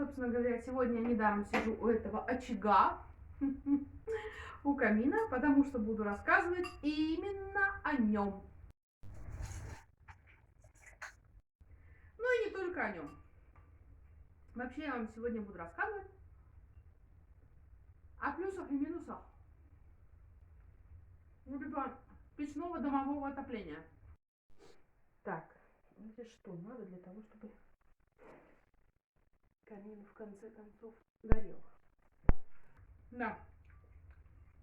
собственно говоря, сегодня недаром сижу у этого очага, у камина, потому что буду рассказывать именно о нем. Ну и не только о нем. Вообще я вам сегодня буду рассказывать о плюсах и минусах печного домового отопления. Так, это что надо для того, чтобы камин в конце концов горел? Да.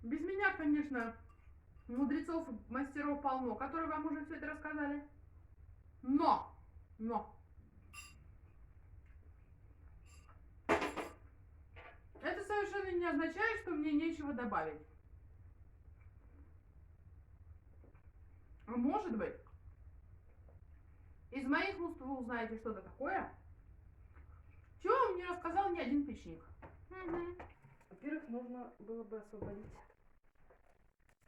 Без меня, конечно, мудрецов, мастеров полно, которые вам уже все это рассказали. Но это совершенно не означает, что мне нечего добавить. А может быть, из моих уст вы узнаете что-то такое, чего вам не рассказал ни один печник. Во-первых, нужно было бы освободить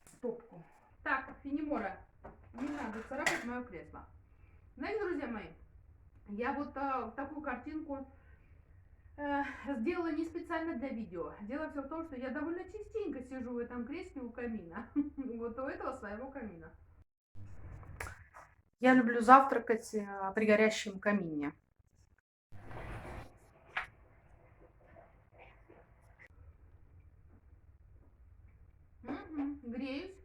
стопку. Так, Фенемора, не надо царапать мое кресло. Знаете, друзья мои, я вот такую картинку сделала не специально для видео. Дело все в том, что я довольно частенько сижу в этом кресле у камина. Вот у этого своего камина. Я люблю завтракать при горящем камине. Греюсь.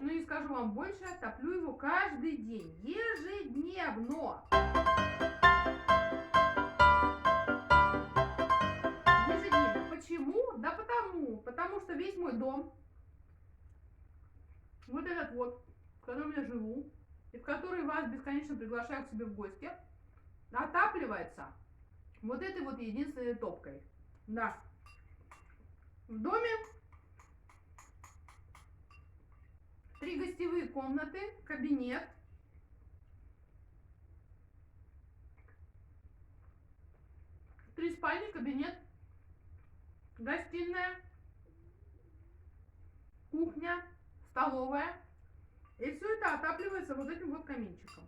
Ну и скажу вам больше, топлю его каждый день, ежедневно. Ежедневно. Почему? Да потому что весь мой дом, вот этот вот, в котором я живу, и в который вас бесконечно приглашаю к себе в гости, отапливается вот этой вот единственной топкой. Да. В доме 3 гостевые комнаты, кабинет, три спальни, кабинет, гостиная, кухня, столовая. И все это отапливается вот этим вот каминчиком.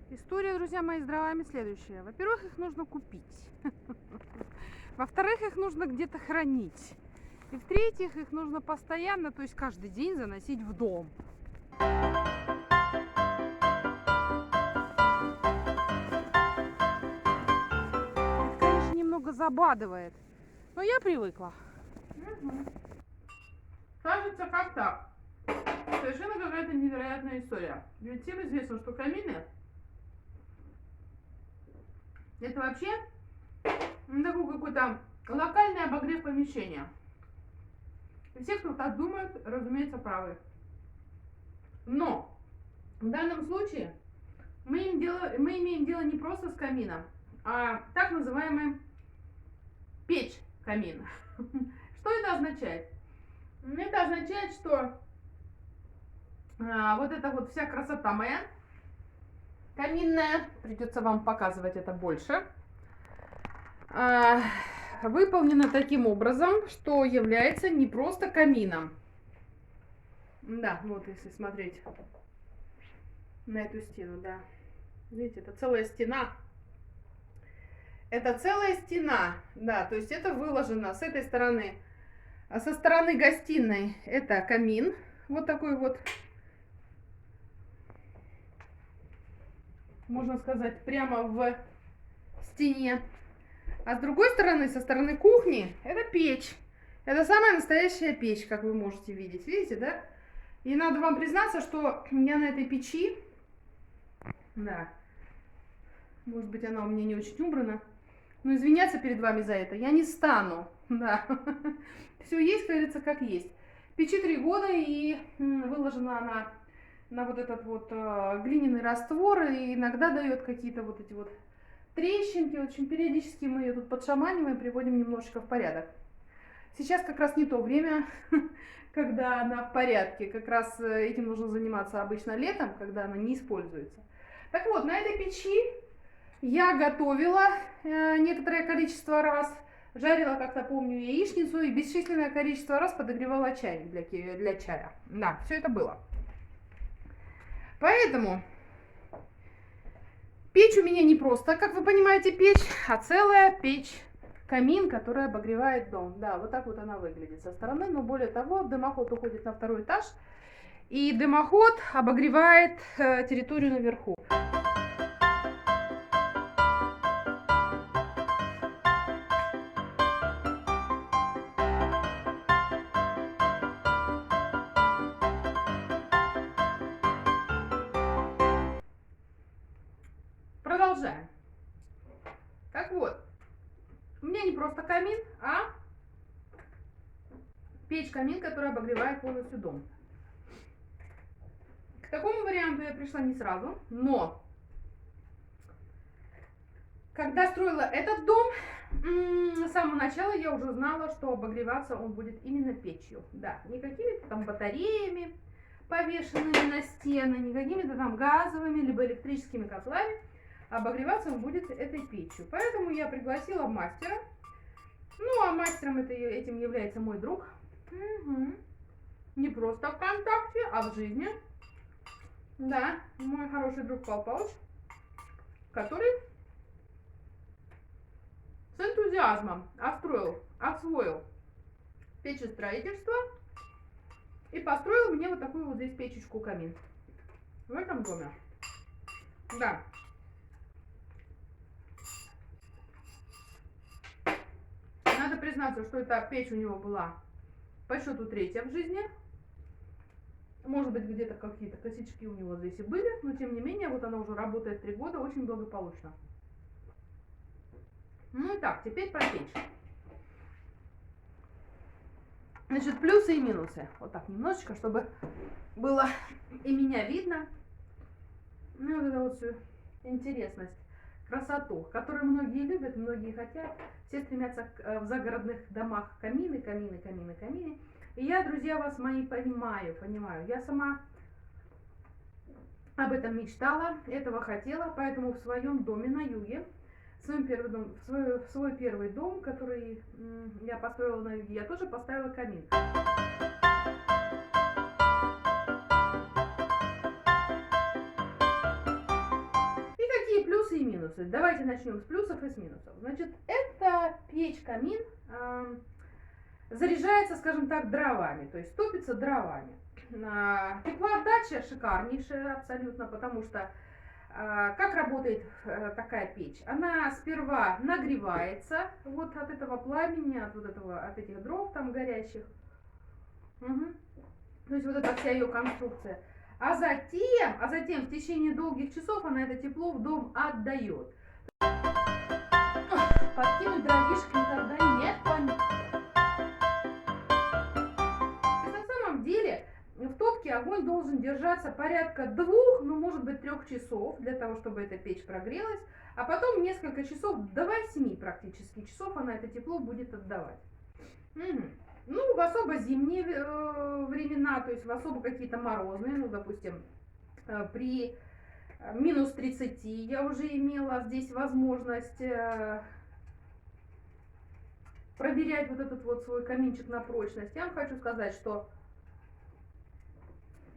История, друзья мои, с дровами следующая. Во-первых, их нужно купить. Во-вторых, их нужно где-то хранить. И в-третьих, их нужно постоянно, то есть каждый день заносить в дом. Это, конечно, немного забадывает, но я привыкла. Кажется, как так. Совершенно какая-то невероятная история. Ведь всем известно, что камины это вообще такой какой-то локальный обогрев помещения. И все, кто так думает, разумеется, правы. Но в данном случае мы имеем дело не просто с камином, а так называемый печь-камин. Что это означает? Это означает, что вот эта вот вся красота моя каминная, придется вам показывать это больше, выполнена таким образом, что является не просто камином. Да, вот если смотреть на эту стену, да. Видите, это целая стена. Это целая стена, да, то есть это выложено с этой стороны. А со стороны гостиной это камин, вот такой вот, можно сказать, прямо в стене. А с другой стороны, со стороны кухни, это печь. Это самая настоящая печь, как вы можете видеть. Видите, да? И надо вам признаться, что я на этой печи, да, может быть, она у меня не очень убрана, но извиняться перед вами за это я не стану. Да. Все есть, говорится, как есть. Печи 3 года, и выложена она на вот этот вот глиняный раствор, и иногда дает какие-то вот эти вот трещинки. В общем, периодически мы ее тут подшаманиваем, приводим немножечко в порядок. Сейчас как раз не то время, когда она в порядке. Как раз этим нужно заниматься обычно летом, когда она не используется. Так вот, на этой печи я готовила некоторое количество раз, жарила, как-то помню, яичницу и бесчисленное количество раз подогревала чайник для чая. Да, все это было. Поэтому Печь у меня не просто, как вы понимаете, печь, а целая печь. Камин, который обогревает дом. Да, вот так вот она выглядит со стороны. Но более того, дымоход уходит на второй этаж. И дымоход обогревает территорию наверху. Продолжаем. Так вот, у меня не просто камин, а печь-камин, которая обогревает полностью дом. К такому варианту я пришла не сразу, но когда строила этот дом, с самого начала я уже знала, что обогреваться он будет именно печью. Да, не какими-то там батареями, повешенными на стены, не какими-то там газовыми, либо электрическими котлами. Обогреваться он будет этой печью. Поэтому я пригласила мастера. Ну, а мастером этим является мой друг. Угу. Не просто в ВКонтакте, а в жизни. Да, мой хороший друг Павел Павлович, который с энтузиазмом освоил печестроительство и построил мне вот такую вот здесь печечку-камин. В этом доме. Да. Надо признаться, что эта печь у него была по счету третья в жизни. Может быть, где-то какие-то косячки у него здесь и были, но тем не менее, вот она уже работает 3 года очень благополучно. Ну и так, теперь про печь. Значит, плюсы и минусы. Вот так немножечко, чтобы было и меня видно. Ну, вот это вот всю интересность, красоту, которую многие любят, многие хотят. Все стремятся в загородных домах камины, камины, камины, камины. И я, друзья, вас мои понимаю. Я сама об этом мечтала, этого хотела, поэтому в своем доме на юге, свой первый дом, который я построила на юге, я тоже поставила камин. И какие плюсы и минусы? Давайте начнем с плюсов и с минусов. Значит, эта печь-камин заряжается, скажем так, дровами, то есть топится дровами. Теплоотдача шикарнейшая абсолютно, потому что как работает такая печь? Она сперва нагревается вот от этого пламени, от этих дров там горящих. Угу. То есть вот это вся ее конструкция. А затем в течение долгих часов она это тепло в дом отдает. Подкинуть дровишек никогда нет. На самом деле в топке огонь должен держаться порядка 2, ну может быть 3 часов, для того, чтобы эта печь прогрелась, а потом несколько часов, до 8 практически часов она это тепло будет отдавать. Угу. Ну, в особо зимние времена, то есть в особо какие-то морозные, ну, допустим, при минус 30 я уже имела здесь возможность проверять вот этот вот свой каминчик на прочность. Я вам хочу сказать, что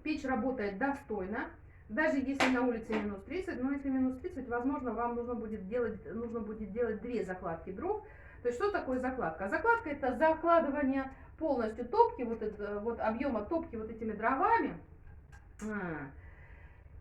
печь работает достойно, даже если на улице минус 30, но если минус 30, возможно, вам нужно будет делать 2 закладки дров. То есть что такое закладка? Закладка — это закладывание полностью топки, вот объема топки вот этими дровами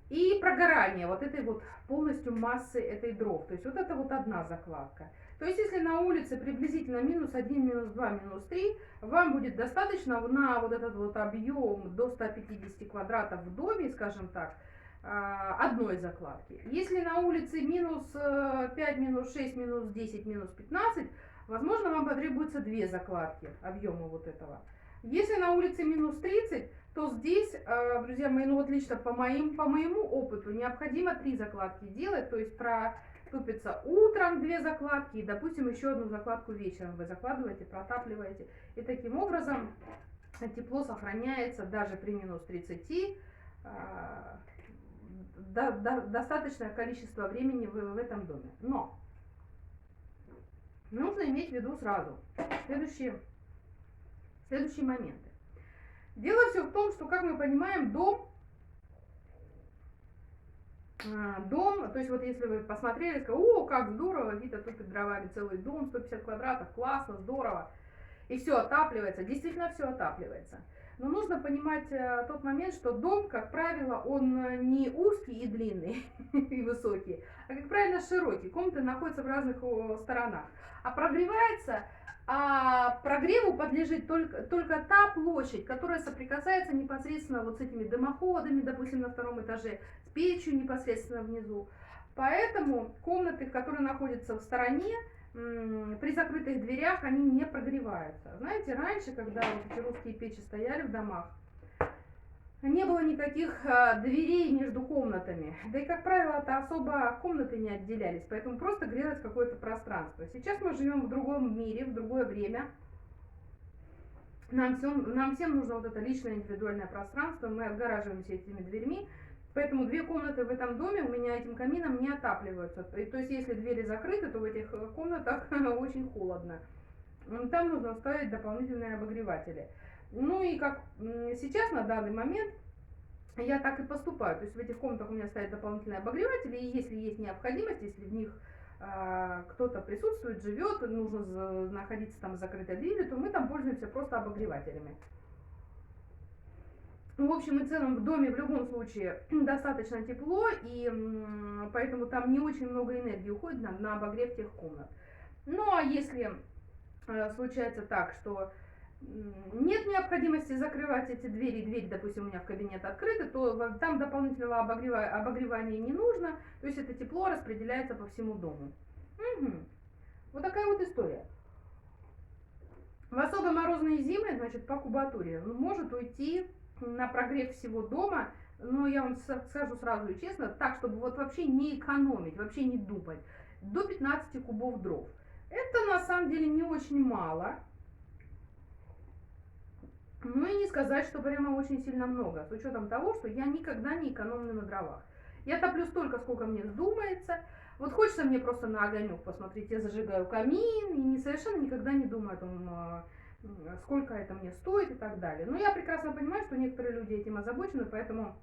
и прогорание вот этой вот полностью массы этой дров. То есть вот это вот одна закладка. То есть если на улице приблизительно минус 1, минус 2, минус 3, вам будет достаточно на вот этот вот объем до 150 квадратов в доме, скажем так, одной закладки. Если на улице минус 5, минус 6, минус 10, минус 15, возможно, вам потребуется 2 закладки объема вот этого. Если на улице минус 30, то здесь, друзья мои, ну вот лично по моему опыту необходимо 3 закладки делать, то есть протупится утром 2 закладки и, допустим, еще 1 закладку вечером вы закладываете, протапливаете. И таким образом тепло сохраняется даже при минус 30, достаточное количество времени в этом доме. Но нужно иметь в виду сразу следующие моменты. Дело все в том, что, как мы понимаем, дом дом, то есть вот если вы посмотрели, сказали, о, как здорово, Вита топит дровами целый дом, 150 квадратов, классно, здорово, и все отапливается, действительно все отапливается. Но нужно понимать тот момент, что дом, как правило, он не узкий и длинный и высокий, а, как правило, широкий. Комнаты находятся в разных сторонах. А прогревается, а прогреву подлежит только та площадь, которая соприкасается непосредственно вот с этими дымоходами, допустим, на втором этаже, с печью непосредственно внизу. Поэтому комнаты, которые находятся в стороне, при закрытых дверях они не прогреваются. Знаете, раньше, когда вот эти русские печи стояли в домах, не было никаких дверей между комнатами. Да и, как правило-то особо комнаты не отделялись, поэтому просто грелось какое-то пространство. Сейчас мы живем в другом мире, в другое время. Нам всем нужно вот это личное индивидуальное пространство, мы отгораживаемся этими дверьми. Поэтому 2 комнаты в этом доме у меня этим камином не отапливаются. То есть, если двери закрыты, то в этих комнатах очень холодно. Там нужно ставить дополнительные обогреватели. Ну и как сейчас, на данный момент, я так и поступаю. То есть в этих комнатах у меня стоят дополнительные обогреватели, и если есть необходимость, если в них кто-то присутствует, живет, нужно находиться там с закрытой дверью, то мы там пользуемся просто обогревателями. В общем и целом в доме в любом случае достаточно тепло, и поэтому там не очень много энергии уходит на обогрев тех комнат. Ну а если случается так, что нет необходимости закрывать эти двери, дверь, допустим, у меня в кабинет открыта, то там дополнительного обогревания не нужно, то есть это тепло распределяется по всему дому. Угу. Вот такая вот история. В особо морозные зимы, значит, по кубатуре может уйти на прогрев всего дома, но я вам скажу сразу и честно, так, чтобы вот вообще не экономить, вообще не думать, до 15 кубов дров. Это на самом деле не очень мало, ну и не сказать, что прямо очень сильно много, с учетом того, что я никогда не экономлю на дровах. Я топлю столько, сколько мне вздумается. Вот хочется мне просто на огонек посмотреть, я зажигаю камин и совершенно никогда не думаю о том, сколько это мне стоит и так далее. Но я прекрасно понимаю, что некоторые люди этим озабочены, поэтому,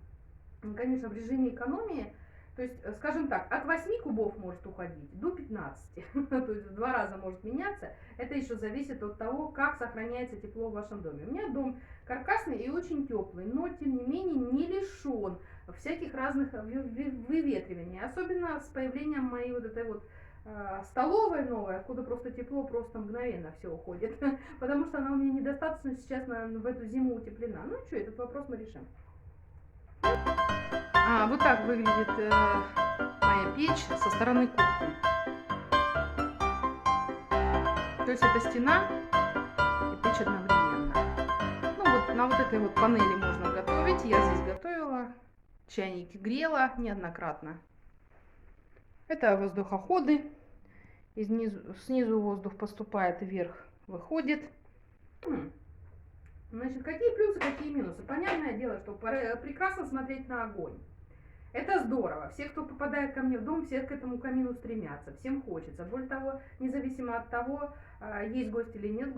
конечно, в режиме экономии, то есть, скажем так, от 8 кубов может уходить до 15, то есть в 2 раза может меняться. Это еще зависит от того, как сохраняется тепло в вашем доме. У меня дом каркасный и очень теплый, но тем не менее не лишен всяких разных выветриваний, особенно с появлением моей вот этой вот столовой новой, откуда просто тепло просто мгновенно все уходит, потому что она у меня недостаточно сейчас в эту зиму утеплена. Ну что, этот вопрос мы решим. Вот так выглядит моя печь со стороны кухни. То есть это стена и печь одновременно. Ну вот на вот этой вот панели можно готовить. Я здесь готовила, чайники грела неоднократно. Это воздухоходы. Снизу воздух поступает вверх, выходит. Значит, какие плюсы, какие минусы? Понятное дело, что прекрасно смотреть на огонь. Это здорово. Все, кто попадает ко мне в дом, все к этому камину стремятся. Всем хочется. Более того, независимо от того, есть гости или нет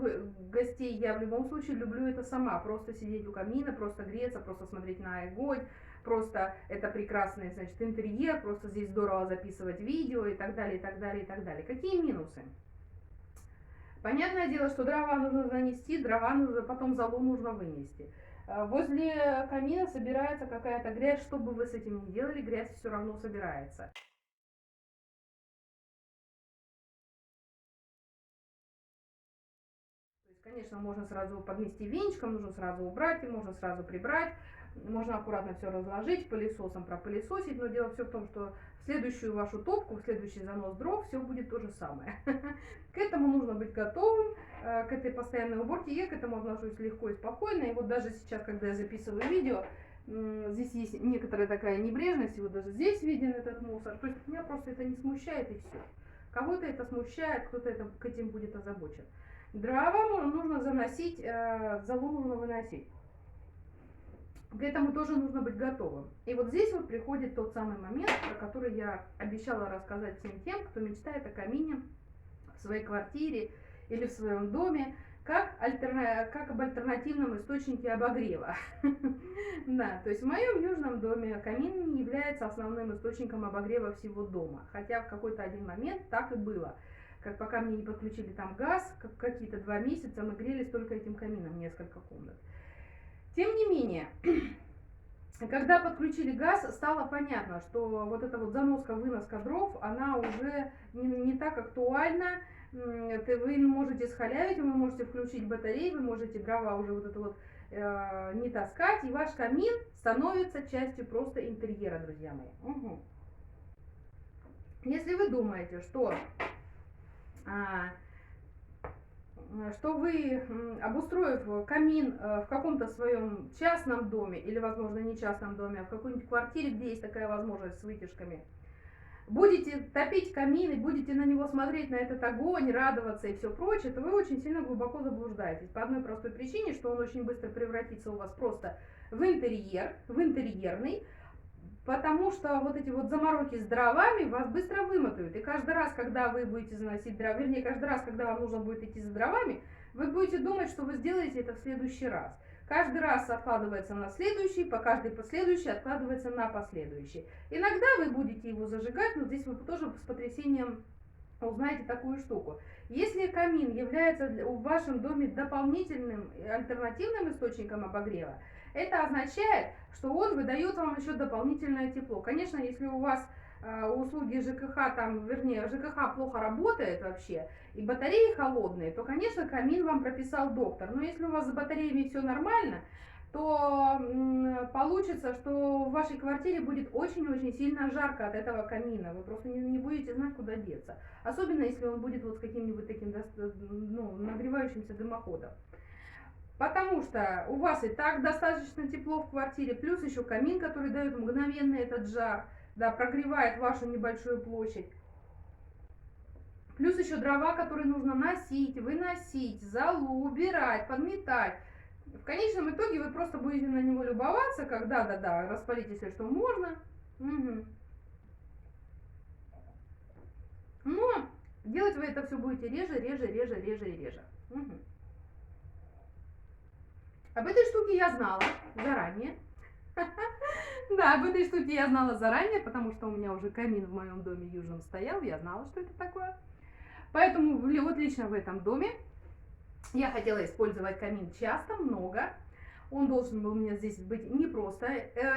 гостей, я в любом случае люблю это сама. Просто сидеть у камина, просто греться, просто смотреть на огонь. Просто это прекрасный, значит, интерьер, просто здесь здорово записывать видео и так далее, и так далее, и так далее. Какие минусы? Понятное дело, что дрова нужно занести, потом золу нужно вынести. Возле камина собирается какая-то грязь, что бы вы с этим ни делали, грязь все равно собирается. То есть, конечно, можно сразу подмести венчиком, нужно сразу убрать, и можно сразу прибрать. Можно аккуратно все разложить, пылесосом пропылесосить, но дело все в том, что в следующую вашу топку, в следующий занос дров все будет то же самое. К этому нужно быть готовым, к этой постоянной уборке. Я к этому отношусь легко и спокойно. И вот даже сейчас, когда я записываю видео, здесь есть некоторая такая небрежность, и вот даже здесь виден этот мусор. То есть меня просто это не смущает, и все. Кого-то это смущает, кто-то к этим будет озабочен. Дрова нужно заносить, золу нужно выносить. К этому тоже нужно быть готовым. И вот здесь вот приходит тот самый момент, про который я обещала рассказать всем тем, кто мечтает о камине в своей квартире или в своем доме. как об альтернативном источнике обогрева. Да, то есть в моем южном доме камин не является основным источником обогрева всего дома. Хотя в какой-то один момент так и было. Как пока мне не подключили там газ, какие-то 2 месяца мы грелись только этим камином, несколько комнат. Тем не менее, когда подключили газ, стало понятно, что вот эта вот заноска-выноска дров, она уже не так актуальна. Вы можете схалявить, вы можете включить батареи, вы можете дрова уже вот это вот не таскать, и ваш камин становится частью просто интерьера, друзья мои. Угу. Если вы думаете, что вы, обустроив камин в каком-то своем частном доме, или, возможно, не частном доме, а в какой-нибудь квартире, где есть такая возможность с вытяжками, будете топить камин и будете на него смотреть, на этот огонь, радоваться и все прочее, то вы очень сильно глубоко заблуждаетесь. По одной простой причине, что он очень быстро превратится у вас просто в интерьерный, потому что вот эти вот замороки с дровами вас быстро вымотают. И каждый раз, когда вы будете заносить дрова, вернее, каждый раз, когда вам нужно будет идти за дровами, вы будете думать, что вы сделаете это в следующий раз. Каждый раз откладывается на следующий, по каждый последующий откладывается на последующий. Иногда вы будете его зажигать, но здесь вы тоже с потрясением узнаете такую штуку. Если камин является в вашем доме дополнительным альтернативным источником обогрева, это означает, что он выдает вам еще дополнительное тепло. Конечно, если у вас услуги ЖКХ, вернее, ЖКХ плохо работает вообще, и батареи холодные, то, конечно, камин вам прописал доктор. Но если у вас с батареями все нормально, то получится, что в вашей квартире будет очень-очень сильно жарко от этого камина. Вы просто не будете знать, куда деться. Особенно, если он будет вот с каким-нибудь таким нагревающимся дымоходом. Потому что у вас и так достаточно тепло в квартире, плюс еще камин, который дает мгновенно этот жар, да, прогревает вашу небольшую площадь. Плюс еще дрова, которые нужно носить, выносить, залу, убирать, подметать. В конечном итоге вы просто будете на него любоваться, когда, да, распалить, если что, можно. Угу. Но делать вы это все будете реже. Угу. Об этой штуке я знала заранее. Да, об этой штуке я знала заранее, потому что у меня уже камин в моем доме южном стоял, я знала, что это такое. Поэтому вот лично в этом доме я хотела использовать камин часто, много. Он должен был у меня здесь быть не просто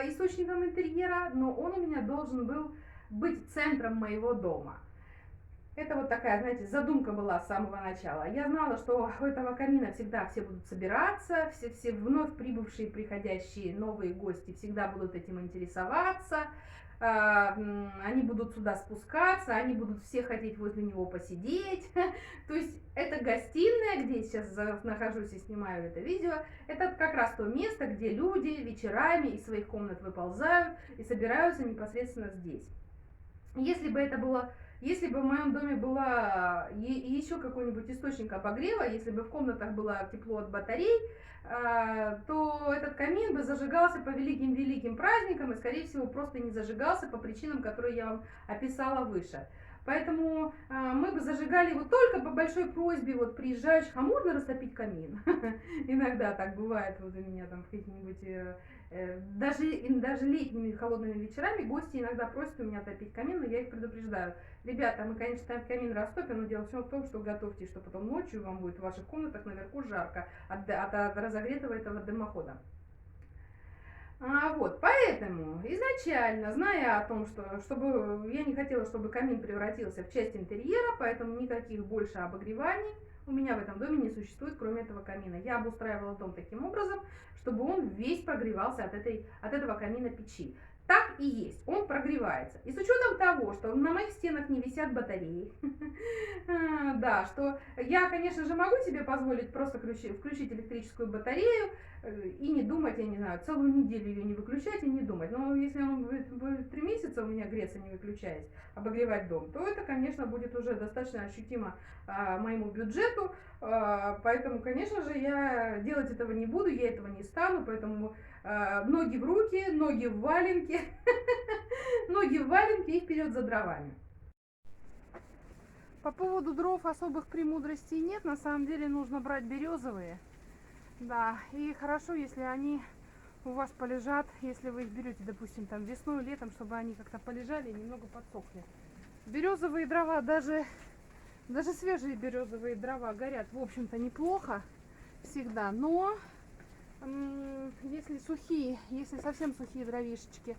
источником интерьера, но он у меня должен был быть центром моего дома. Это вот такая, знаете, задумка была с самого начала. Я знала, что у этого камина всегда все будут собираться, все вновь прибывшие, приходящие новые гости всегда будут этим интересоваться, они будут сюда спускаться, они будут все хотеть возле него посидеть. То есть это гостиная, где я сейчас нахожусь и снимаю это видео, это как раз то место, где люди вечерами из своих комнат выползают и собираются непосредственно здесь. Если бы в моем доме была еще какой-нибудь источник обогрева, если бы в комнатах было тепло от батарей, то этот камин бы зажигался по великим праздникам и, скорее всего, просто не зажигался по причинам, которые я вам описала выше. Поэтому мы бы зажигали его только по большой просьбе вот приезжающих, а можно растопить камин? Иногда так бывает вот у меня там в каких-нибудь, даже летними холодными вечерами гости иногда просят у меня топить камин, но я их предупреждаю. Ребята, мы, конечно, камин растопим, но дело все в том, что готовьте, что потом ночью вам будет в ваших комнатах наверху жарко от разогретого этого дымохода. Вот, поэтому изначально, зная о том, что я не хотела, чтобы камин превратился в часть интерьера, поэтому никаких больше обогреваний у меня в этом доме не существует, кроме этого камина. Я обустраивала дом таким образом, чтобы он весь прогревался от этого камина печи. Так и есть, он прогревается. И с учетом того, что на моих стенах не висят батареи, да, что я, конечно же, могу себе позволить просто включить электрическую батарею и не думать, я не знаю, целую неделю ее не выключать и не думать. Но если он будет 3 месяца у меня греться, не выключаясь, обогревать дом, то это, конечно, будет уже достаточно ощутимо моему бюджету. Поэтому, конечно же, я делать этого не буду, я этого не стану, поэтому ноги в руки, ноги в валенки, ноги в валенки и вперед за дровами. По поводу дров особых премудростей нет. На самом деле нужно брать березовые. Да, и хорошо, если они у вас полежат, если вы их берете, допустим, там весной, летом, чтобы они как-то полежали и немного подсохли. Березовые дрова, даже свежие березовые дрова горят, в общем-то, неплохо всегда, но если сухие, если совсем сухие дровишечки,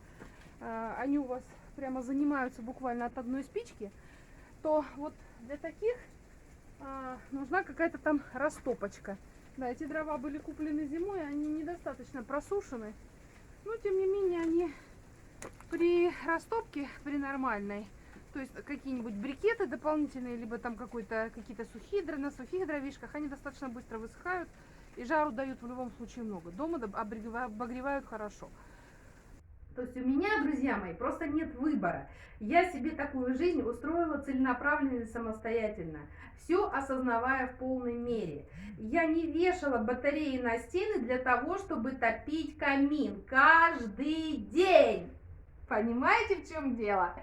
они у вас прямо занимаются буквально от одной спички, то вот для таких нужна какая-то там растопочка. Да, эти дрова были куплены зимой, они недостаточно просушены, но тем не менее они при растопке, при нормальной, то есть какие-нибудь брикеты дополнительные, либо там какие-то на сухих дровишках, они достаточно быстро высыхают и жару дают в любом случае много. Дома обогревают хорошо. То есть у меня, друзья мои, просто нет выбора. Я себе такую жизнь устроила целенаправленно и самостоятельно, все осознавая в полной мере. Я не вешала батареи на стены для того, чтобы топить камин каждый день. Понимаете, в чем дело?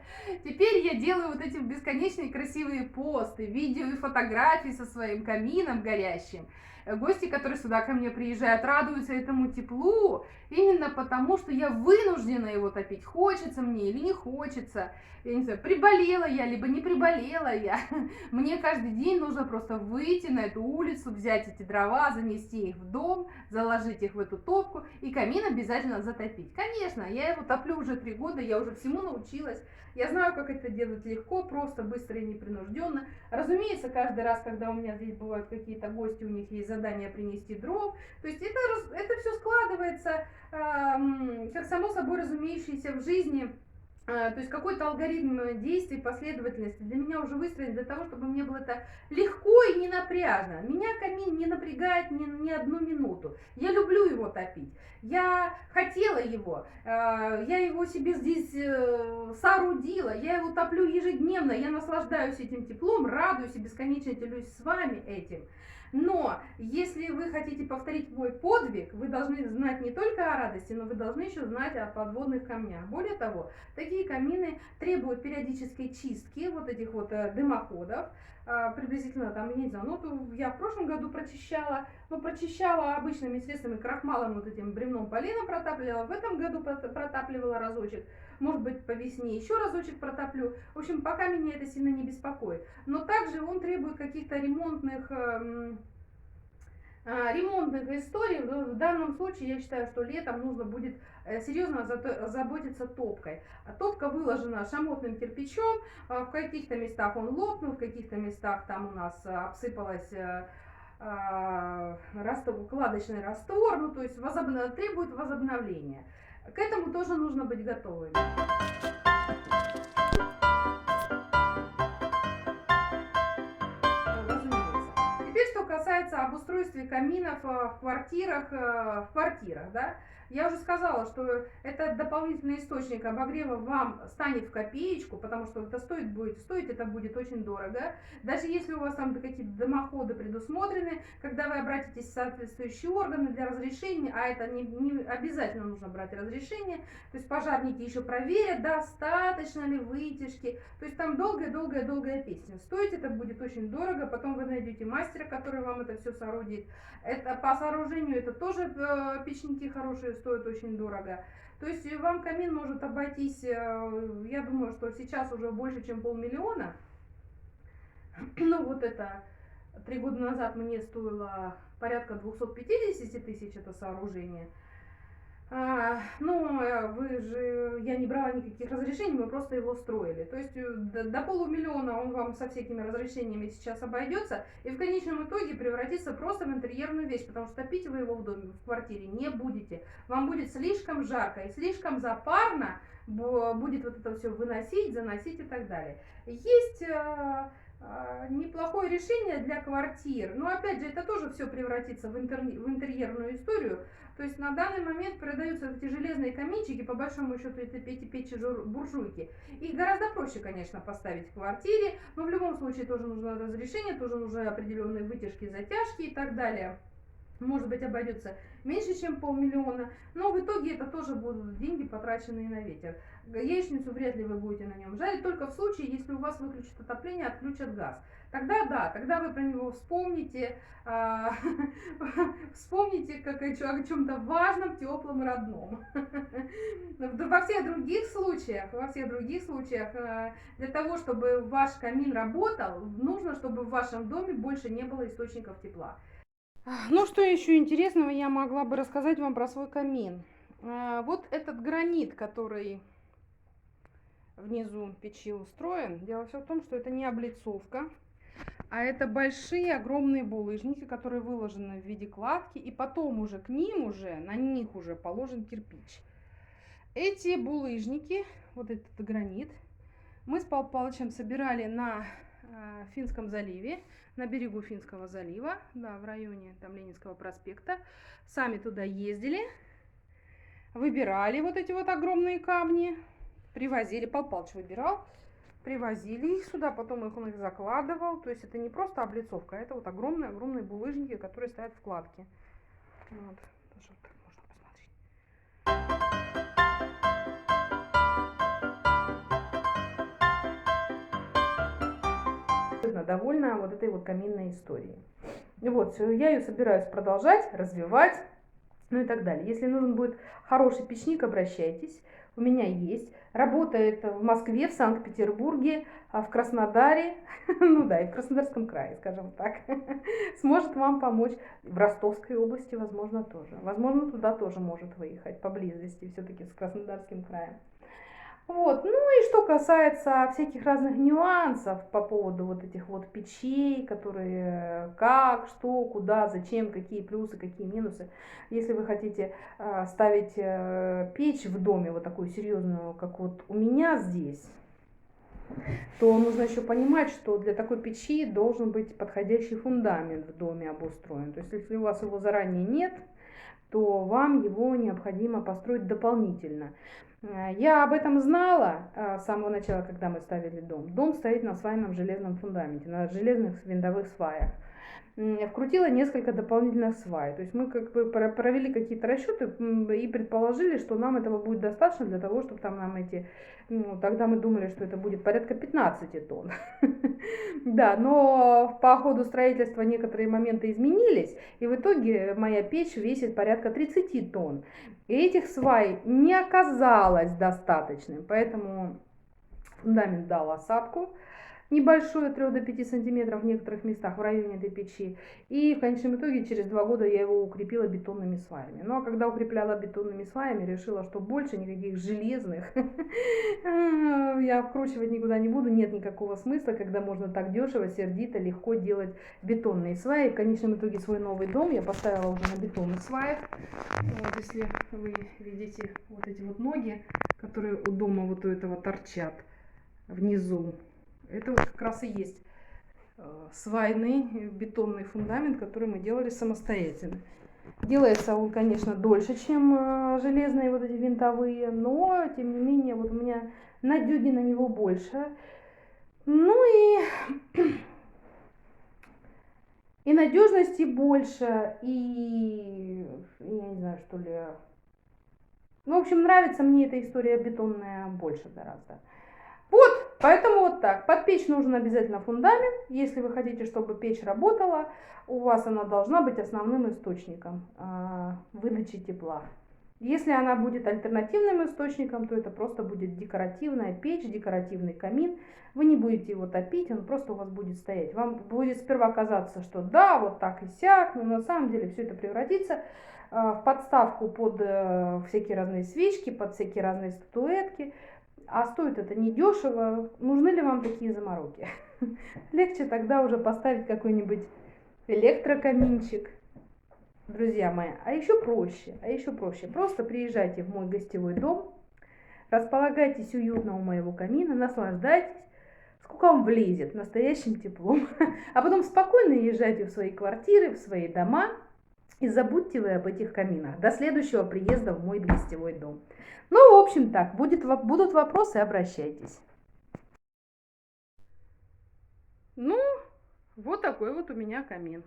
Теперь я делаю вот эти бесконечные красивые посты, видео и фотографии со своим камином горящим. Гости, которые сюда ко мне приезжают, радуются этому теплу именно потому, что я вынуждена его топить. Хочется мне или не хочется. Я не знаю, приболела я, либо не приболела я. Мне каждый день нужно просто выйти на эту улицу, взять эти дрова, занести их в дом, заложить их в эту топку и камин обязательно затопить. Конечно, я его топлю уже 3 года, я уже всему научилась. Я знаю, как это делать легко, просто, быстро и непринужденно. Разумеется, каждый раз, когда у меня здесь бывают какие-то гости, у них есть задание принести дров. То есть это все складывается как само собой разумеющееся в жизни. То есть какой-то алгоритм действий, последовательности для меня уже выстроен для того, чтобы мне было это легко и не напряжно. Меня камин не напрягает ни одну минуту. Я люблю его топить. Я хотела его, я его себе здесь соорудила, я его топлю ежедневно, я наслаждаюсь этим теплом, радуюсь и бесконечно делюсь с вами этим. Но если вы хотите повторить мой подвиг, вы должны знать не только о радости, но вы должны еще знать о подводных камнях. Более того, такие камины требуют периодической чистки вот этих вот дымоходов. Приблизительно там, я не знаю, ну я в прошлом году прочищала обычными средствами, крахмалом, вот этим бревном полена протапливала, в этом году протапливала разочек. Может быть, по весне еще разочек протоплю. В общем, пока меня это сильно не беспокоит. Но также он требует каких-то ремонтных историй. В данном случае я считаю, что летом нужно будет серьезно заботиться топкой. Топка выложена шамотным кирпичом, в каких-то местах он лопнул, в каких-то местах там у нас обсыпалась кладочный раствор, ну то есть требует возобновления. К этому тоже нужно быть готовыми. Теперь, что касается обустройства каминов в квартирах, да, я уже сказала, что этот дополнительный источник обогрева вам станет в копеечку, потому что это стоить это будет очень дорого. Даже если у вас там какие-то дымоходы предусмотрены, когда вы обратитесь в соответствующие органы для разрешения, а это не обязательно нужно брать разрешение, то есть пожарники еще проверят, достаточно ли вытяжки, то есть там долгая песня. Стоить это будет очень дорого, потом вы найдете мастера, который вам это все соорудит. Это по сооружению это тоже печники хорошие, стоят очень дорого. То есть вам камин может обойтись, я думаю, что сейчас уже больше, чем 500 000. Ну вот это 3 года назад мне стоило порядка 250 000 это сооружение. Я не брала никаких разрешений, мы просто его строили. То есть до 500 000 он вам со всякими разрешениями сейчас обойдется и в конечном итоге превратится просто в интерьерную вещь, потому что топить вы его в доме, в квартире не будете. Вам будет слишком жарко и слишком запарно будет вот это все выносить, заносить и так далее. Есть неплохое решение для квартир, но опять же это тоже все превратится в интерьерную историю. То есть на данный момент продаются эти железные каминчики, по большому счету это печи-буржуйки. Их гораздо проще, конечно, поставить в квартире, но в любом случае тоже нужно разрешение, тоже нужны определенные вытяжки, затяжки и так далее. может быть, обойдется меньше, чем 500 000, но в итоге это тоже будут деньги, потраченные на ветер. Яичницу вряд ли вы будете на нем жарить, только в случае, если у вас выключат отопление, отключат газ. Тогда да, тогда вы про него вспомните, вспомните как о чем-то важном, теплом и родном. Во всех других случаях, для того, чтобы ваш камин работал, нужно, чтобы в вашем доме больше не было источников тепла. Ну, что еще интересного я могла бы рассказать вам про свой камин. Вот этот гранит, который внизу печи устроен, дело все в том, что это не облицовка, а это большие огромные булыжники, которые выложены в виде кладки, и потом уже к ним уже, на них уже положен кирпич. Эти булыжники, вот этот гранит, мы с Павлом Павловичем собирали на Финском заливе, на берегу Финского залива, да, в районе там Ленинского проспекта. Сами туда ездили, выбирали вот эти вот огромные камни, привозили, Павел Павлович выбирал, привозили их сюда, потом он их закладывал. То есть это не просто облицовка, а это вот огромные-огромные булыжники, которые стоят в кладке. Вот, даже вот так можно посмотреть. Довольна вот этой вот каминной историей. Вот, я ее собираюсь продолжать, развивать, ну и так далее. Если нужен будет хороший печник, обращайтесь. У меня есть. Работает в Москве, в Санкт-Петербурге, в Краснодаре, ну да, и в Краснодарском крае, скажем так. Сможет вам помочь. В Ростовской области, возможно, тоже. Возможно, туда тоже может выехать, поблизости, все-таки с Краснодарским краем. Вот, ну и что касается всяких разных нюансов по поводу вот этих вот печей, которые как, что, куда, зачем, какие плюсы, какие минусы. Если вы хотите ставить печь в доме, вот такую серьезную, как вот у меня здесь, то нужно еще понимать, что для такой печи должен быть подходящий фундамент в доме обустроен. То есть если у вас его заранее нет, то вам его необходимо построить дополнительно. Я об этом знала с самого начала, когда мы ставили дом. Дом стоит на свайном железном фундаменте, на железных винтовых сваях. Вкрутила несколько дополнительных свай. То есть мы как бы провели какие-то расчеты и предположили, что нам этого будет достаточно для того, чтобы там нам эти... Ну, тогда мы думали, что это будет порядка 15 тонн. Да, но по ходу строительства некоторые моменты изменились, и в итоге моя печь весит порядка 30 тонн. И этих свай не оказалось достаточным, поэтому фундамент дал осадку небольшую, от 3 до 5 сантиметров в некоторых местах в районе этой печи. И в конечном итоге через 2 года я его укрепила бетонными сваями. Ну а когда укрепляла бетонными сваями, решила, что больше никаких железных я вкручивать никуда не буду. Нет никакого смысла, когда можно так дешево, сердито, легко делать бетонные сваи. В конечном итоге свой новый дом я поставила уже на бетонных сваях. Вот если вы видите вот эти вот ноги, которые у дома вот у этого торчат внизу. Это вот как раз и есть свайный бетонный фундамент, который мы делали самостоятельно. Делается он, конечно, дольше, чем железные вот эти винтовые, но, тем не менее, вот у меня надёги на него больше. Ну и надежности больше, и я не знаю, что ли. Ну, в общем, нравится мне эта история бетонная больше гораздо. Вот, поэтому вот так. Под печь нужен обязательно фундамент. Если вы хотите, чтобы печь работала, у вас она должна быть основным источником выдачи тепла. Если она будет альтернативным источником, то это просто будет декоративная печь, декоративный камин. Вы не будете его топить, он просто у вас будет стоять. Вам будет сперва казаться, что да, вот так и сяк, но на самом деле все это превратится в подставку под всякие разные свечки, под всякие разные статуэтки. А стоит это недешево. Нужны ли вам такие замороки? Легче тогда уже поставить какой-нибудь электрокаминчик. Друзья мои, а еще проще. Просто приезжайте в мой гостевой дом, располагайтесь уютно у моего камина, наслаждайтесь, сколько вам влезет, настоящим теплом. А потом спокойно езжайте в свои квартиры, в свои дома и забудьте вы об этих каминах до следующего приезда в мой гостевой дом. Ну, в общем так, будут вопросы, обращайтесь. Ну, вот такой вот у меня камин.